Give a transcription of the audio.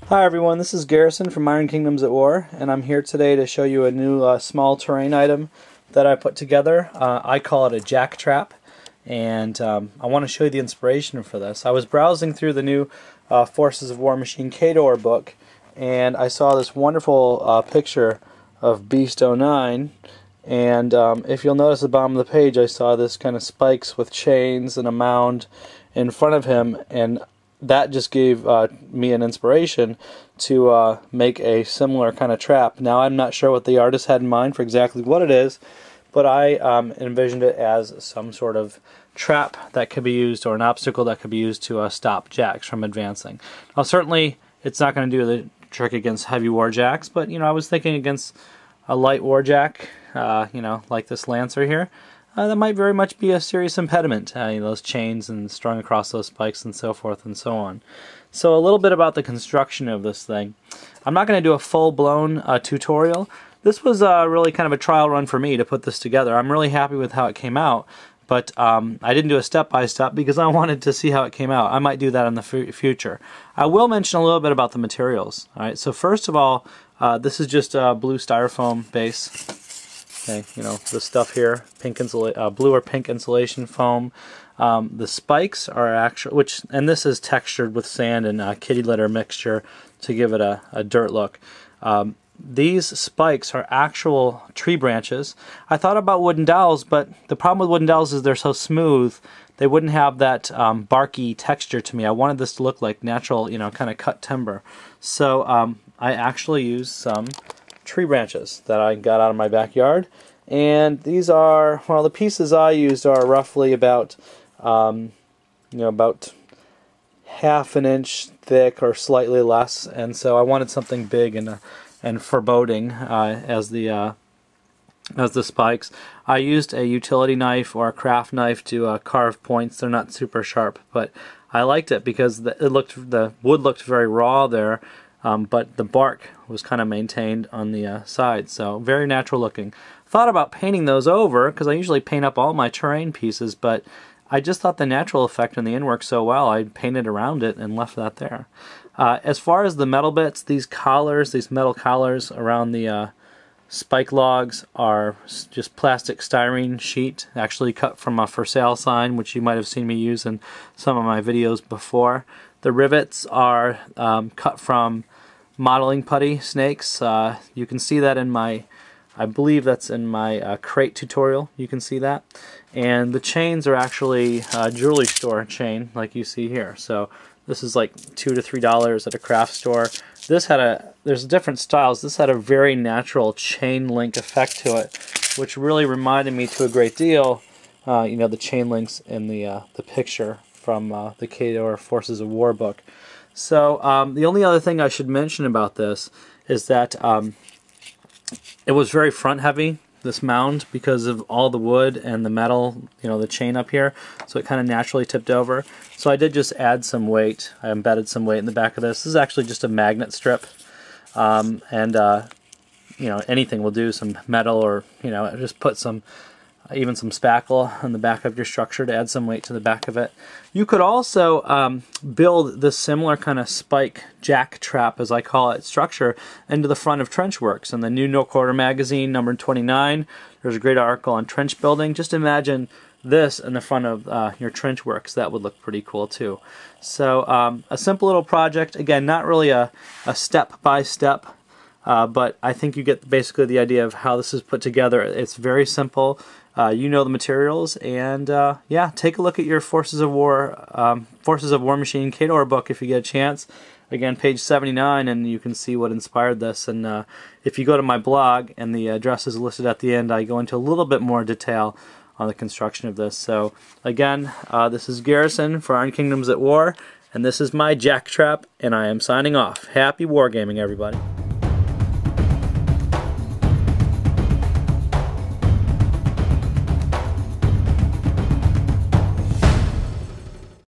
Hi everyone, this is Garrison from Iron Kingdoms at War, and I'm here today to show you a new small terrain item that I put together. I call it a jack trap, and I want to show you the inspiration for this. I was browsing through the new Forces of Warmachine Khador book, and I saw this wonderful picture of Beast 09, and if you'll notice at the bottom of the page, I saw this kind of spikes with chains and a mound in front of him, and that just gave me an inspiration to make a similar kind of trap. Now, I'm not sure what the artist had in mind for exactly what it is, but I envisioned it as some sort of trap that could be used, or an obstacle that could be used to stop jacks from advancing. Now, certainly, it's not going to do the trick against heavy warjacks, but I was thinking against a light warjack, like this lancer here. That might very much be a serious impediment, those chains and strung across those spikes and so forth and so on. So a little bit about the construction of this thing. I'm not going to do a full-blown tutorial. This was really kind of a trial run for me to put this together. I'm really happy with how it came out, but I didn't do a step-by-step because I wanted to see how it came out. I might do that in the future. I will mention a little bit about the materials. All right. So first of all, this is just a blue styrofoam base. Okay, the stuff here, blue or pink insulation foam. The spikes are actual, and this is textured with sand and kitty litter mixture to give it a dirt look. These spikes are actual tree branches. I thought about wooden dowels, but the problem with wooden dowels is they're so smooth, they wouldn't have that barky texture to me. I wanted this to look like natural, kind of cut timber. So I actually used some tree branches that I got out of my backyard, and these are, well, the pieces I used are roughly about about half an inch thick or slightly less, and so I wanted something big and foreboding as the spikes. I used a utility knife or a craft knife to carve points. They're not super sharp, but I liked it because the wood looked very raw there. But the bark was kind of maintained on the side, so very natural looking. Thought about painting those over, because I usually paint up all my terrain pieces, but I just thought the natural effect in the end worked so well, I painted around it and left that there. As far as the metal bits, these metal collars around the spike logs are just plastic styrene sheet, actually cut from a for sale sign, which you might have seen me use in some of my videos before. The rivets are cut from modeling putty snakes. You can see that in I believe that's in my crate tutorial. You can see that. And the chains are actually jewelry store chain, like you see here. So this is like $2 to $3 at a craft store. There's different styles. This had a very natural chain link effect to it, which really reminded me to a great deal, the chain links in the picture from the Khador Forces of War book. So the only other thing I should mention about this is that it was very front heavy, this mound, because of all the wood and the metal, the chain up here, so it kind of naturally tipped over. So I did just add some weight. I embedded some weight in the back of this. This is actually just a magnet strip, and anything will do, some metal, or just put even some spackle on the back of your structure to add some weight to the back of it. You could also build this similar kind of spike jack trap, as I call it, structure into the front of trench works. In the new No Quarter magazine, number 29, there's a great article on trench building. Just imagine this in the front of your trench works. That would look pretty cool too. So a simple little project. Again, not really a step-by-step, but I think you get basically the idea of how this is put together. It's very simple. You know the materials, and yeah, take a look at your Forces of Warmachine Khador book if you get a chance. Again, page 79, and you can see what inspired this. And if you go to my blog, and the address is listed at the end, I go into a little bit more detail on the construction of this. So again, this is Garrison for Iron Kingdoms at War, and this is my jack trap, and I am signing off. Happy wargaming, everybody.